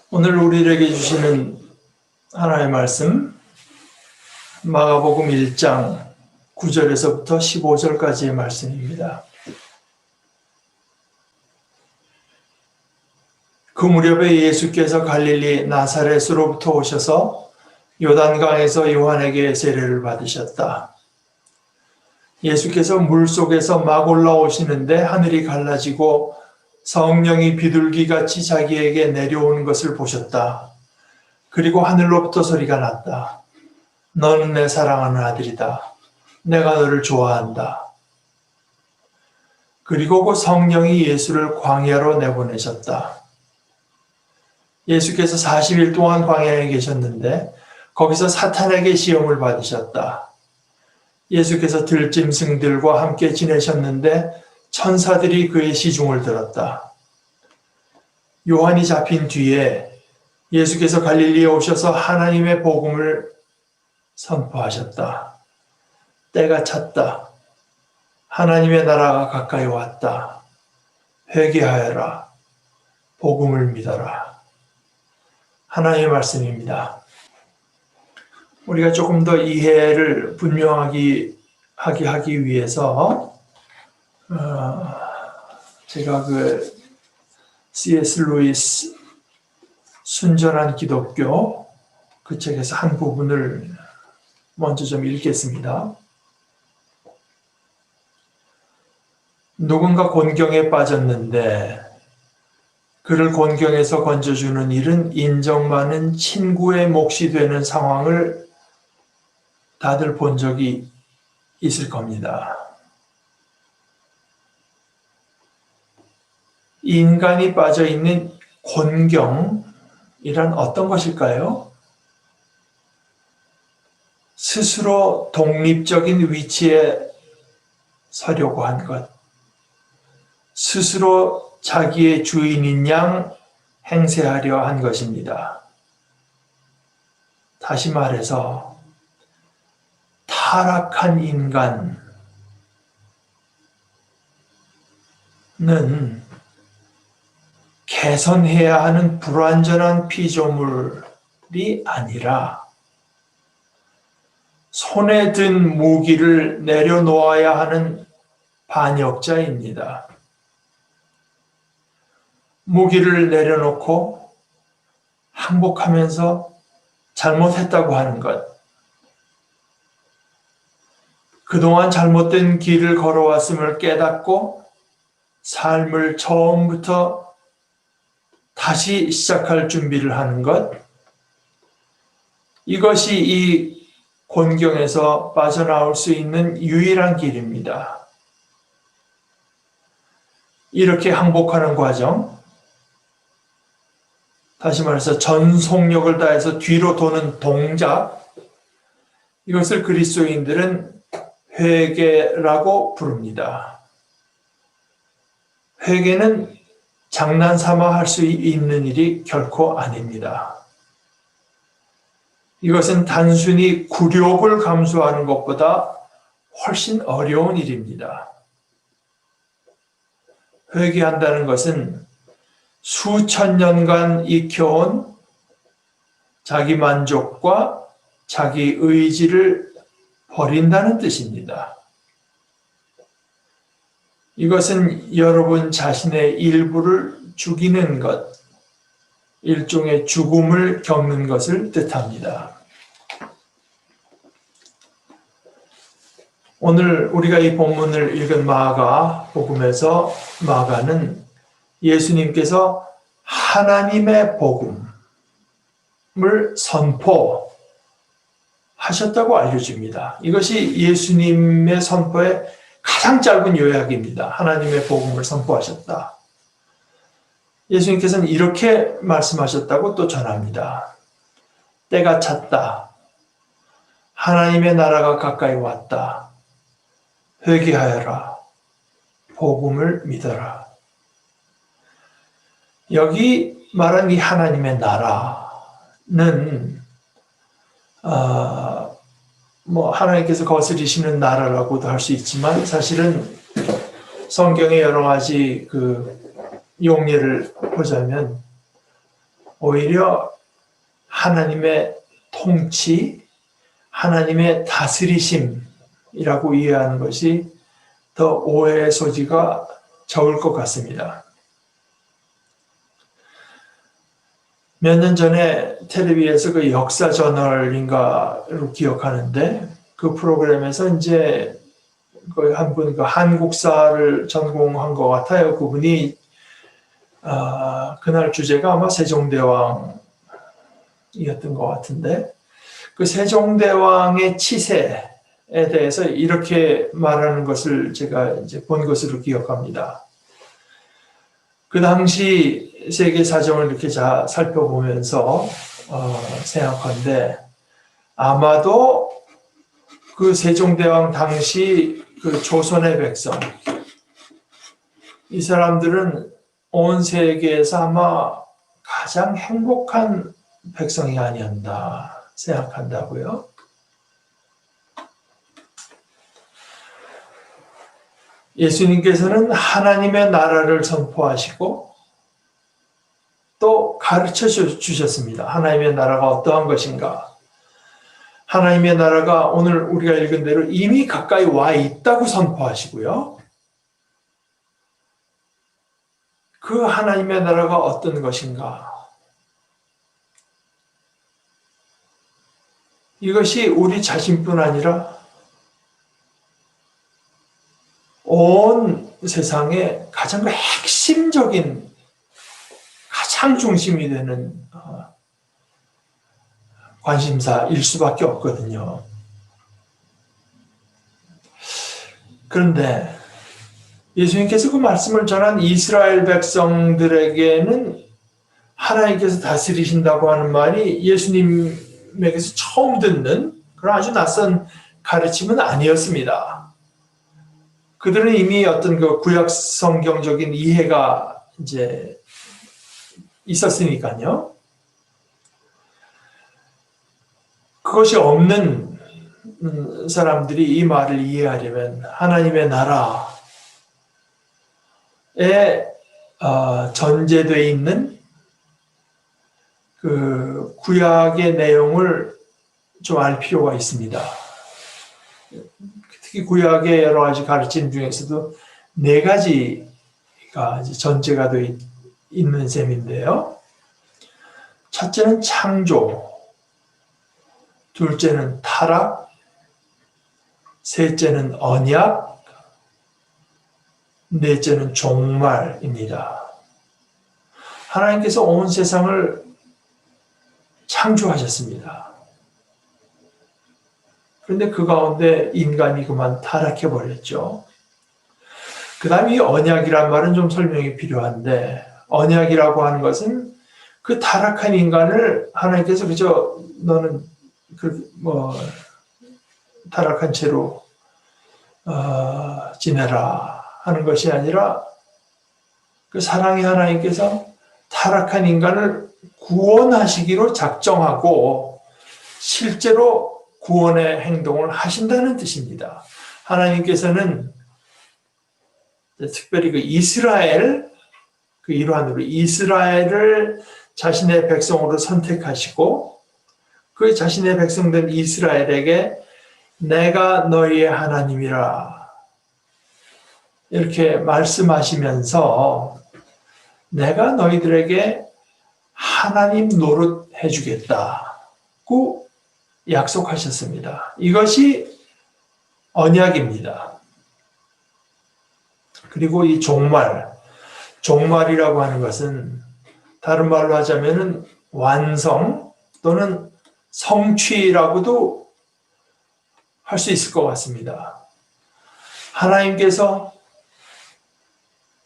오늘 우리에게 주시는 하나님의 말씀, 마가복음 1장 9절에서부터 15절까지의 말씀입니다. 그 무렵에 예수께서 갈릴리 나사렛으로부터 오셔서 요단강에서 요한에게 세례를 받으셨다. 예수께서 물속에서 막 올라오시는데 하늘이 갈라지고 성령이 비둘기같이 자기에게 내려오는 것을 보셨다. 그리고 하늘로부터 소리가 났다. 너는 내 사랑하는 아들이다. 내가 너를 좋아한다. 그리고 그 성령이 예수를 광야로 내보내셨다. 예수께서 40일 동안 광야에 계셨는데 거기서 사탄에게 시험을 받으셨다. 예수께서 들짐승들과 함께 지내셨는데 천사들이 그의 시중을 들었다. 요한이 잡힌 뒤에 예수께서 갈릴리에 오셔서 하나님의 복음을 선포하셨다. 때가 찼다. 하나님의 나라가 가까이 왔다. 회개하여라. 복음을 믿어라. 하나님의 말씀입니다. 우리가 조금 더 이해를 분명하게 하기 위해서 제가 C.S. 루이스 순전한 기독교 그 책에서 한 부분을 먼저 좀 읽겠습니다. 누군가 곤경에 빠졌는데 그를 곤경에서 건져주는 일은 인정 많은 친구의 몫이 되는 상황을 다들 본 적이 있을 겁니다. 인간이 빠져있는 곤경이란 어떤 것일까요? 스스로 독립적인 위치에 서려고 한 것, 스스로 자기의 주인인 양 행세하려 한 것입니다. 다시 말해서 타락한 인간은 개선해야 하는 불완전한 피조물이 아니라 손에 든 무기를 내려놓아야 하는 반역자입니다. 무기를 내려놓고 항복하면서 잘못했다고 하는 것, 그동안 잘못된 길을 걸어왔음을 깨닫고 삶을 처음부터 다시 시작할 준비를 하는 것, 이것이 이 곤경에서 빠져나올 수 있는 유일한 길입니다. 이렇게 항복하는 과정, 다시 말해서 전속력을 다해서 뒤로 도는 동작, 이것을 그리스도인들은 회개라고 부릅니다. 회개는 장난삼아 할 수 있는 일이 결코 아닙니다. 이것은 단순히 굴욕을 감수하는 것보다 훨씬 어려운 일입니다. 회개한다는 것은 수천 년간 익혀온 자기 만족과 자기 의지를 버린다는 뜻입니다. 이것은 여러분 자신의 일부를 죽이는 것, 일종의 죽음을 겪는 것을 뜻합니다. 오늘 우리가 이 본문을 읽은 마가복음에서 마가는 예수님께서 하나님의 복음을 선포하셨다고 알려줍니다. 이것이 예수님의 선포의 가장 짧은 요약입니다. 하나님의 복음을 선포하셨다. 예수님께서는 이렇게 말씀하셨다고 또 전합니다. 때가 찼다. 하나님의 나라가 가까이 왔다. 회개하여라. 복음을 믿어라. 여기 말한 이 하나님의 나라는 하나님께서 거스리시는 나라라고도 할 수 있지만 사실은 성경의 여러 가지 용례를 보자면 오히려 하나님의 통치, 하나님의 다스리심이라고 이해하는 것이 더 오해의 소지가 적을 것 같습니다. 몇 년 전에 텔레비에서 그 역사 저널인가로 기억하는데 그 프로그램에서 이제 한 분 그 한국사를 전공한 것 같아요. 그분이 그날 주제가 아마 세종대왕이었던 것 같은데 그 세종대왕의 치세에 대해서 이렇게 말하는 것을 제가 이제 본 것으로 기억합니다. 그 당시 세계 사정을 이렇게 살펴보면서 생각한데 아마도 그 세종대왕 당시 그 조선의 백성 이 사람들은 온 세계에서 아마 가장 행복한 백성이 아니었나 생각한다고요. 예수님께서는 하나님의 나라를 선포하시고 또 가르쳐 주셨습니다. 하나님의 나라가 어떠한 것인가. 하나님의 나라가 오늘 우리가 읽은 대로 이미 가까이 와 있다고 선포하시고요. 그 하나님의 나라가 어떤 것인가. 이것이 우리 자신뿐 아니라 온 세상의 가장 핵심적인 가장 중심이 되는 관심사일 수밖에 없거든요. 그런데 예수님께서 그 말씀을 전한 이스라엘 백성들에게는 하나님께서 다스리신다고 하는 말이 예수님에게서 처음 듣는 그런 아주 낯선 가르침은 아니었습니다. 그들은 이미 어떤 그 구약 성경적인 이해가 이제 있었으니까요. 그것이 없는 사람들이 이 말을 이해하려면 하나님의 나라에 전제되어 있는 그 구약의 내용을 좀 알 필요가 있습니다. 특히 구약의 여러 가지 가르침 중에서도 4가지가 전제가 되어 있는 셈인데요. 첫째는 창조, 둘째는 타락, 셋째는 언약, 넷째는 종말입니다. 하나님께서 온 세상을 창조하셨습니다. 그런데 그 가운데 인간이 그만 타락해버렸죠. 그 다음에 이 언약이란 말은 좀 설명이 필요한데 언약이라고 하는 것은 그 타락한 인간을 하나님께서 그저 너는 타락한 채로 지내라 하는 것이 아니라 그 사랑의 하나님께서 타락한 인간을 구원하시기로 작정하고 실제로 구원의 행동을 하신다는 뜻입니다. 하나님께서는 특별히 그 이스라엘, 그 일환으로 이스라엘을 자신의 백성으로 선택하시고 그 자신의 백성된 이스라엘에게 내가 너희의 하나님이라 이렇게 말씀하시면서 내가 너희들에게 하나님 노릇 해주겠다고 약속하셨습니다. 이것이 언약입니다. 그리고 이 종말이라고 하는 것은 다른 말로 하자면 완성 또는 성취라고도 할 수 있을 것 같습니다. 하나님께서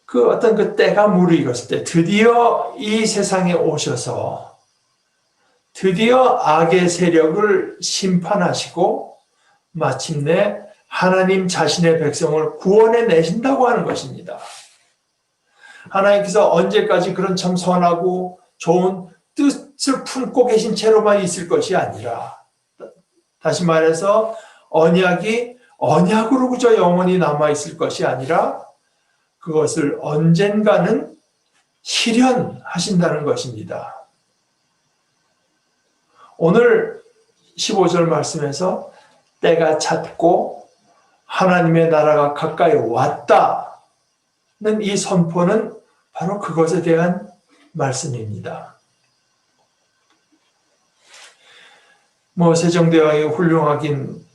그 어떤 그 때가 무르익었을 때 드디어 이 세상에 오셔서 드디어 악의 세력을 심판하시고 마침내 하나님 자신의 백성을 구원해 내신다고 하는 것입니다. 하나님께서 언제까지 그런 참 선하고 좋은 뜻을 품고 계신 채로만 있을 것이 아니라 다시 말해서 언약이 언약으로 그저 영원히 남아있을 것이 아니라 그것을 언젠가는 실현하신다는 것입니다. 오늘 15절 말씀에서 때가 찼고 하나님의 나라가 가까이 왔다는 이 선포는 바로 그것에 대한 말씀입니다. 세종대왕이 훌륭하긴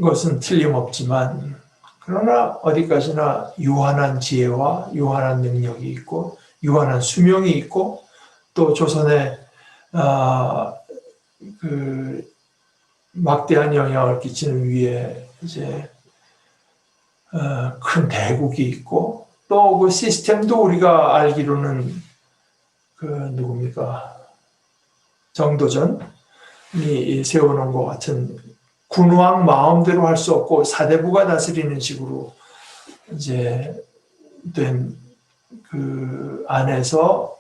것은 틀림없지만 그러나 어디까지나 유한한 지혜와 유한한 능력이 있고 유한한 수명이 있고 또 조선에 그 막대한 영향을 끼치는 위에 이제 큰 대국이 있고 또 그 시스템도 우리가 알기로는 그 누굽니까? 정도전이 세워놓은 것 같은 군왕 마음대로 할 수 없고 사대부가 다스리는 식으로 이제 된 그 안에서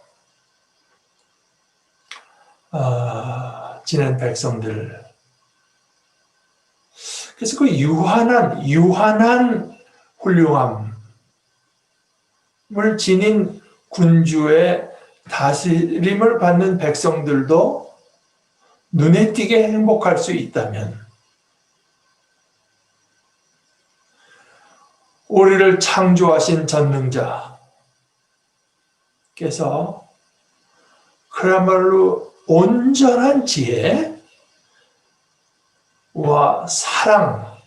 지낸 백성들. 그래서 그 유한한 훌륭함을 지닌 군주의 다스림을 받는 백성들도 눈에 띄게 행복할 수 있다면 우리를 창조하신 전능자께서 그야말로 온전한 지혜와 사랑으로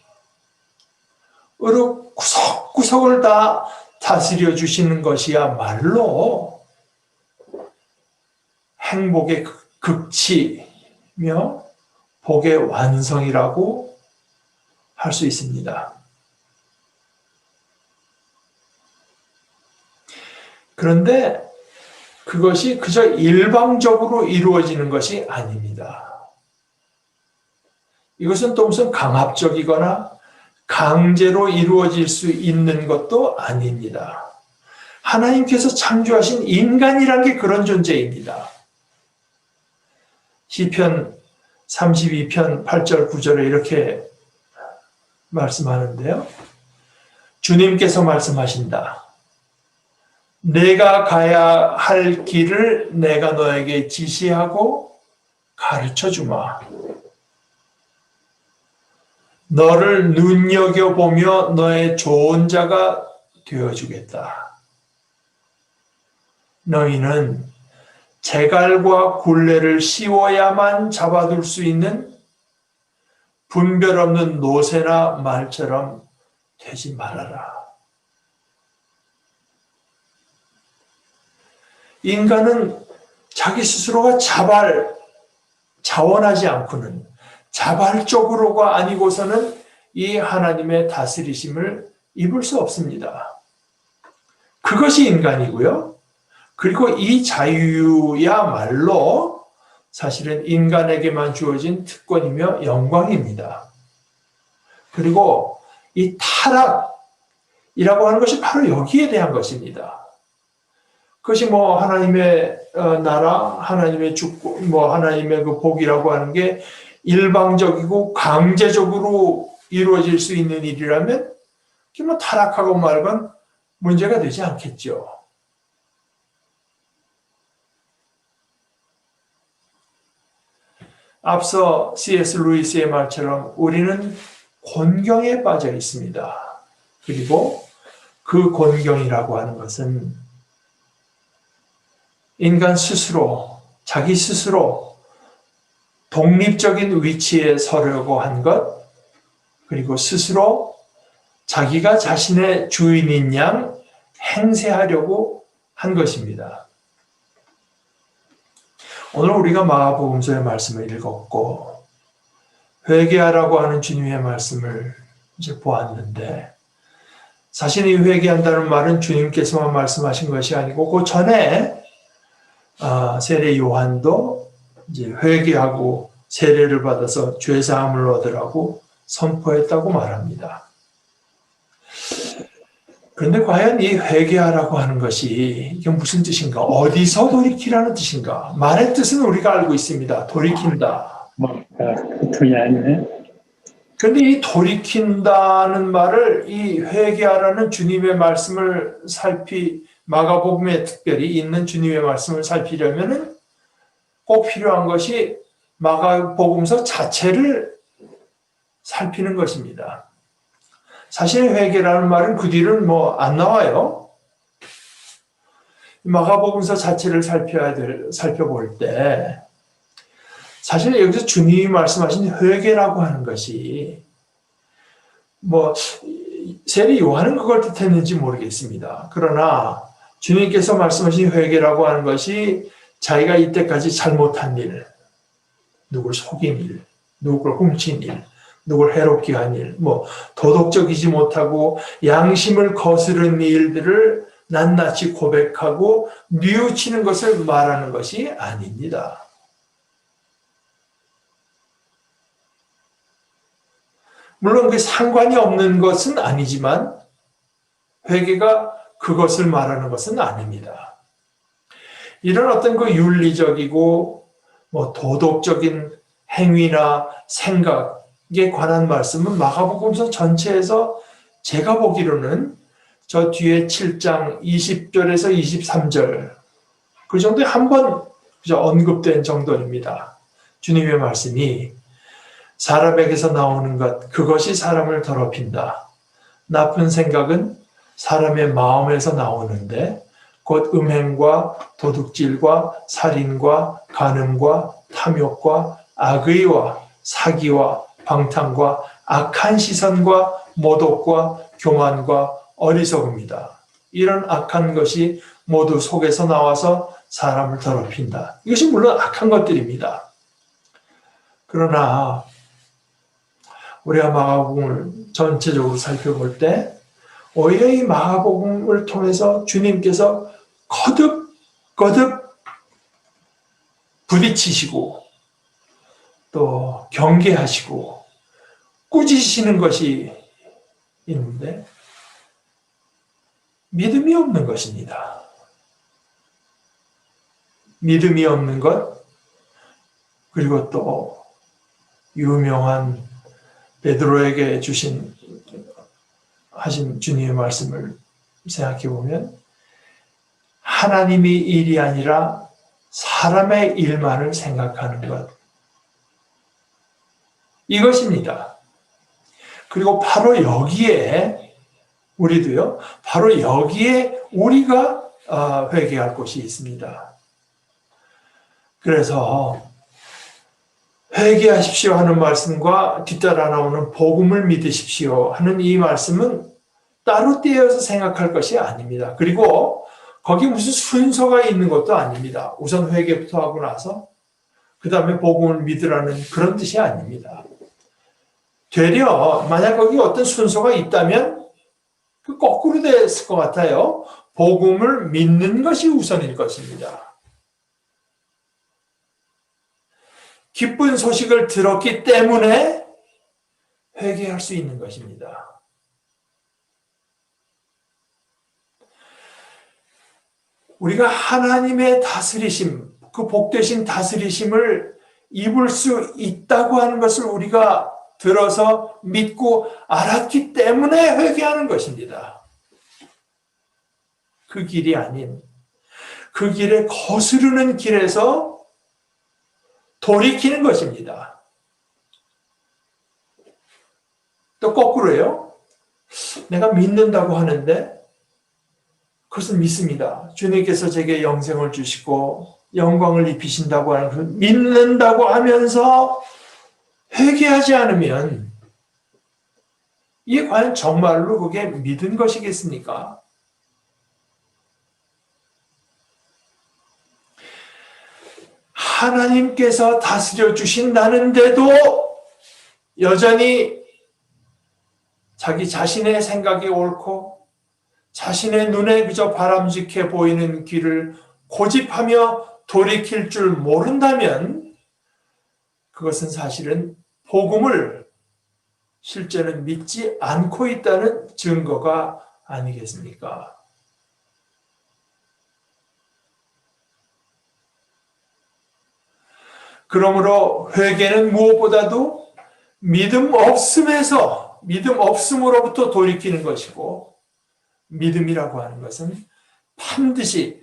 구석구석을 다 다스려 주시는 것이야말로 행복의 극치며 복의 완성이라고 할 수 있습니다. 그런데 그것이 그저 일방적으로 이루어지는 것이 아닙니다. 이것은 또 무슨 강압적이거나 강제로 이루어질 수 있는 것도 아닙니다. 하나님께서 창조하신 인간이란 게 그런 존재입니다. 시편 32편 8절 9절에 이렇게 말씀하는데요. 주님께서 말씀하신다. 내가 가야 할 길을 내가 너에게 지시하고 가르쳐 주마. 너를 눈여겨보며 너의 좋은 자가 되어주겠다. 너희는 재갈과 굴레를 씌워야만 잡아둘 수 있는 분별 없는 노새나 말처럼 되지 말아라. 인간은 자기 스스로가 자원하지 않고는 자발적으로가 아니고서는 이 하나님의 다스리심을 입을 수 없습니다. 그것이 인간이고요. 그리고 이 자유야말로 사실은 인간에게만 주어진 특권이며 영광입니다. 그리고 이 타락이라고 하는 것이 바로 여기에 대한 것입니다. 그것이 하나님의 나라, 하나님의 주권, 하나님의 그 복이라고 하는 게 일방적이고 강제적으로 이루어질 수 있는 일이라면 타락하고 말건 문제가 되지 않겠죠. 앞서 C.S. 루이스의 말처럼 우리는 곤경에 빠져 있습니다. 그리고 그 곤경이라고 하는 것은 인간 스스로, 자기 스스로 독립적인 위치에 서려고 한 것, 그리고 스스로 자기가 자신의 주인인 양 행세하려고 한 것입니다. 오늘 우리가 마가복음서의 말씀을 읽었고 회개하라고 하는 주님의 말씀을 이제 보았는데 자신이 회개한다는 말은 주님께서만 말씀하신 것이 아니고 그 전에 세례 요한도 이제 회개하고 세례를 받아서 죄 사함을 얻으라고 선포했다고 말합니다. 그런데 과연 이 회개하라고 하는 것이 이게 무슨 뜻인가? 어디서 돌이키라는 뜻인가? 말의 뜻은 우리가 알고 있습니다. 돌이킨다. 그런데 이 돌이킨다는 말을 이 회개하라는 주님의 말씀을 마가복음에 특별히 있는 주님의 말씀을 살피려면은 꼭 필요한 것이 마가복음서 자체를 살피는 것입니다. 사실 회개라는 말은 그 뒤는 안 나와요. 마가복음서 자체를 살펴볼 때 사실 여기서 주님이 말씀하신 회개라고 하는 것이 세리 요한은 그걸 뜻했는지 모르겠습니다. 그러나 주님께서 말씀하신 회개라고 하는 것이 자기가 이때까지 잘못한 일, 누굴 속인 일, 누굴 훔친 일, 누굴 해롭게 한 일, 도덕적이지 못하고 양심을 거스른 일들을 낱낱이 고백하고 뉘우치는 것을 말하는 것이 아닙니다. 물론 그 상관이 없는 것은 아니지만 회개가 그것을 말하는 것은 아닙니다. 이런 어떤 그 윤리적이고 도덕적인 행위나 생각에 관한 말씀은 마가복음서 전체에서 제가 보기로는 저 뒤에 7장 20절에서 23절 그 정도에 한 번 언급된 정도입니다. 주님의 말씀이 사람에게서 나오는 것, 그것이 사람을 더럽힌다. 나쁜 생각은 사람의 마음에서 나오는데 곧 음행과 도둑질과 살인과 간음과 탐욕과 악의와 사기와 방탕과 악한 시선과 모독과 교만과 어리석음이다. 이런 악한 것이 모두 속에서 나와서 사람을 더럽힌다. 이것이 물론 악한 것들입니다. 그러나 우리가 마가복음을 전체적으로 살펴볼 때 오히려 이 마가복음을 통해서 주님께서 거듭 부딪히시고 또 경계하시고 꾸짖으시는 것이 있는데 믿음이 없는 것입니다. 믿음이 없는 것, 그리고 또 유명한 베드로에게 하신 주님의 말씀을 생각해 보면 하나님의 일이 아니라 사람의 일만을 생각하는 것, 이것입니다. 그리고 바로 여기에 우리도요, 바로 여기에 우리가 회개할 곳이 있습니다. 그래서 회개하십시오 하는 말씀과 뒤따라 나오는 복음을 믿으십시오 하는 이 말씀은 따로 떼어서 생각할 것이 아닙니다. 그리고 거기 무슨 순서가 있는 것도 아닙니다. 우선 회개부터 하고 나서 그 다음에 복음을 믿으라는 그런 뜻이 아닙니다. 되려 만약 거기 어떤 순서가 있다면 그 거꾸로 됐을 것 같아요. 복음을 믿는 것이 우선일 것입니다. 기쁜 소식을 들었기 때문에 회개할 수 있는 것입니다. 우리가 하나님의 다스리심, 그 복되신 다스리심을 입을 수 있다고 하는 것을 우리가 들어서 믿고 알았기 때문에 회개하는 것입니다. 그 길이 아닌 그 길에 거스르는 길에서 돌이키는 것입니다. 또 거꾸로요. 내가 믿는다고 하는데 그것은 믿습니다. 주님께서 제게 영생을 주시고 영광을 입히신다고 하는 그 믿는다고 하면서 회개하지 않으면 이게 과연 정말로 그게 믿은 것이겠습니까? 하나님께서 다스려 주신다는데도 여전히 자기 자신의 생각이 옳고 자신의 눈에 그저 바람직해 보이는 길을 고집하며 돌이킬 줄 모른다면 그것은 사실은 복음을 실제는 믿지 않고 있다는 증거가 아니겠습니까? 그러므로 회개는 무엇보다도 믿음 없음으로부터 돌이키는 것이고 믿음이라고 하는 것은 반드시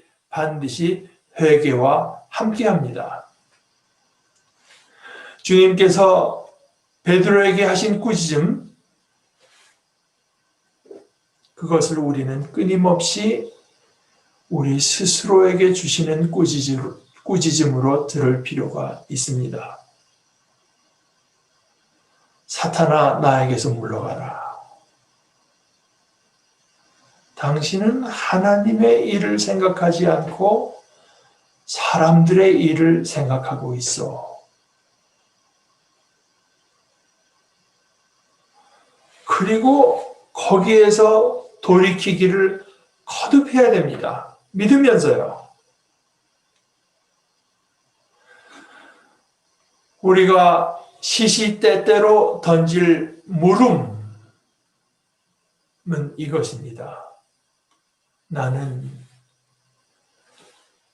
회개와 함께합니다. 주님께서 베드로에게 하신 꾸짖음, 그것을 우리는 끊임없이 우리 스스로에게 주시는 꾸짖음으로 들을 필요가 있습니다. 사탄아, 나에게서 물러가라. 당신은 하나님의 일을 생각하지 않고 사람들의 일을 생각하고 있어. 그리고 거기에서 돌이키기를 거듭해야 됩니다. 믿으면서요. 우리가 시시때때로 던질 물음은 이것입니다. 나는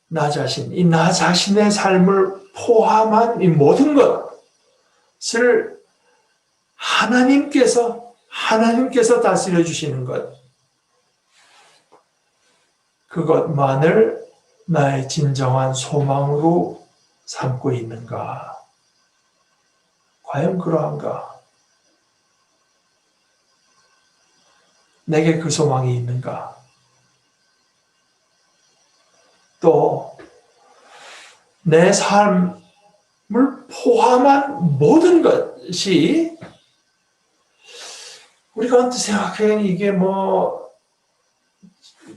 나 자신의 삶을 포함한 이 모든 것을 하나님께서 다스려 주시는 것, 그것만을 나의 진정한 소망으로 삼고 있는가? 과연 그러한가? 내게 그 소망이 있는가? 또 내 삶을 포함한 모든 것이 우리가 언뜻 생각하기엔 이게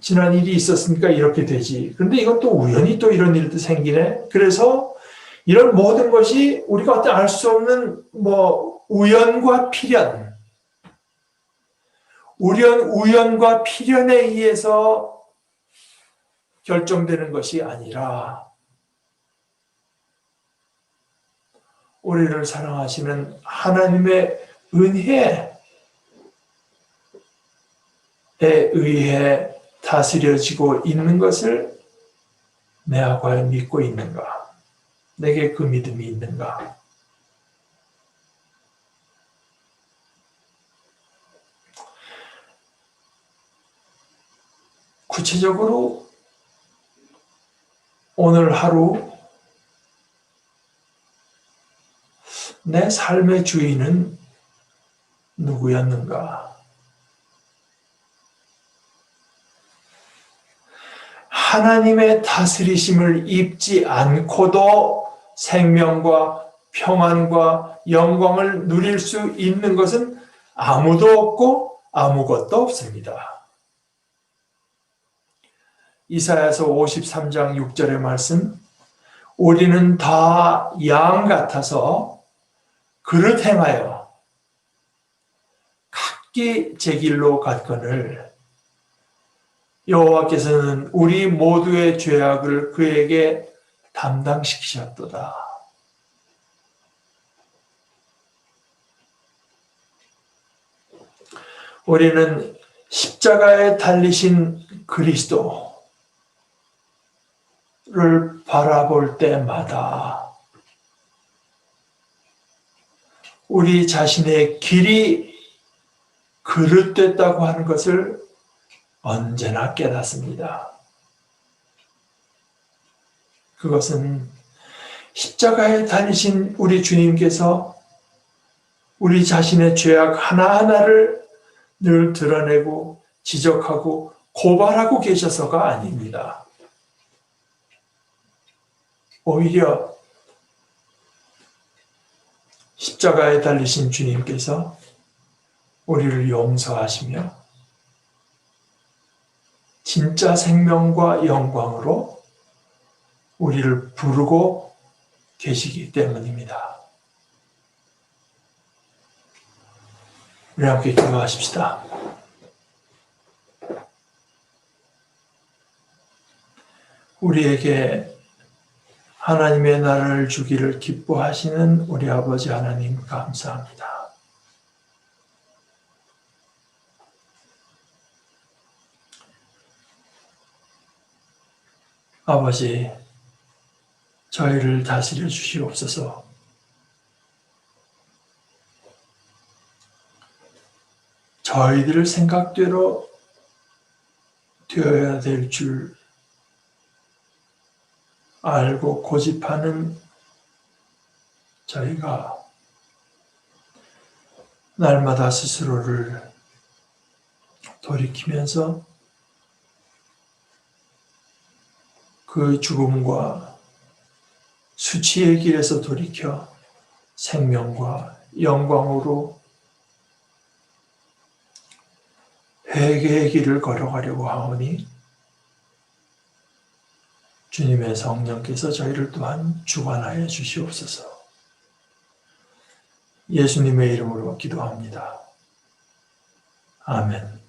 지난 일이 있었으니까 이렇게 되지. 그런데 이건 또 우연히 또 이런 일도 생기네. 그래서 이런 모든 것이 우리가 어떤 알 수 없는 우연과 필연, 우연과 필연에 의해서 결정되는 것이 아니라 우리를 사랑하시는 하나님의 은혜에 의해 다스려지고 있는 것을 내가 과연 믿고 있는가? 내게 그 믿음이 있는가? 구체적으로 오늘 하루 내 삶의 주인은 누구였는가? 하나님의 다스리심을 입지 않고도 생명과 평안과 영광을 누릴 수 있는 것은 아무도 없고 아무것도 없습니다. 이사야서 53장 6절의 말씀, 우리는 다 양 같아서 그릇 행하여 각기 제 길로 갔거늘 여호와께서는 우리 모두의 죄악을 그에게 담당시키셨도다. 우리는 십자가에 달리신 그리스도를 바라볼 때마다 우리 자신의 길이 그릇됐다고 하는 것을 언제나 깨닫습니다. 그것은 십자가에 달리신 우리 주님께서 우리 자신의 죄악 하나하나를 늘 드러내고 지적하고 고발하고 계셔서가 아닙니다. 오히려 십자가에 달리신 주님께서 우리를 용서하시며 진짜 생명과 영광으로 우리를 부르고 계시기 때문입니다. 우리 함께 기도하십시다. 우리에게 하나님의 나라를 주기를 기뻐하시는 우리 아버지 하나님 감사합니다. 아버지, 저희를 다스려 주시옵소서. 저희들 생각대로 되어야 될 줄 알고 고집하는 저희가 날마다 스스로를 돌이키면서 그 죽음과 수치의 길에서 돌이켜 생명과 영광으로 회개의 길을 걸어가려고 하오니 주님의 성령께서 저희를 또한 주관하여 주시옵소서. 예수님의 이름으로 기도합니다. 아멘.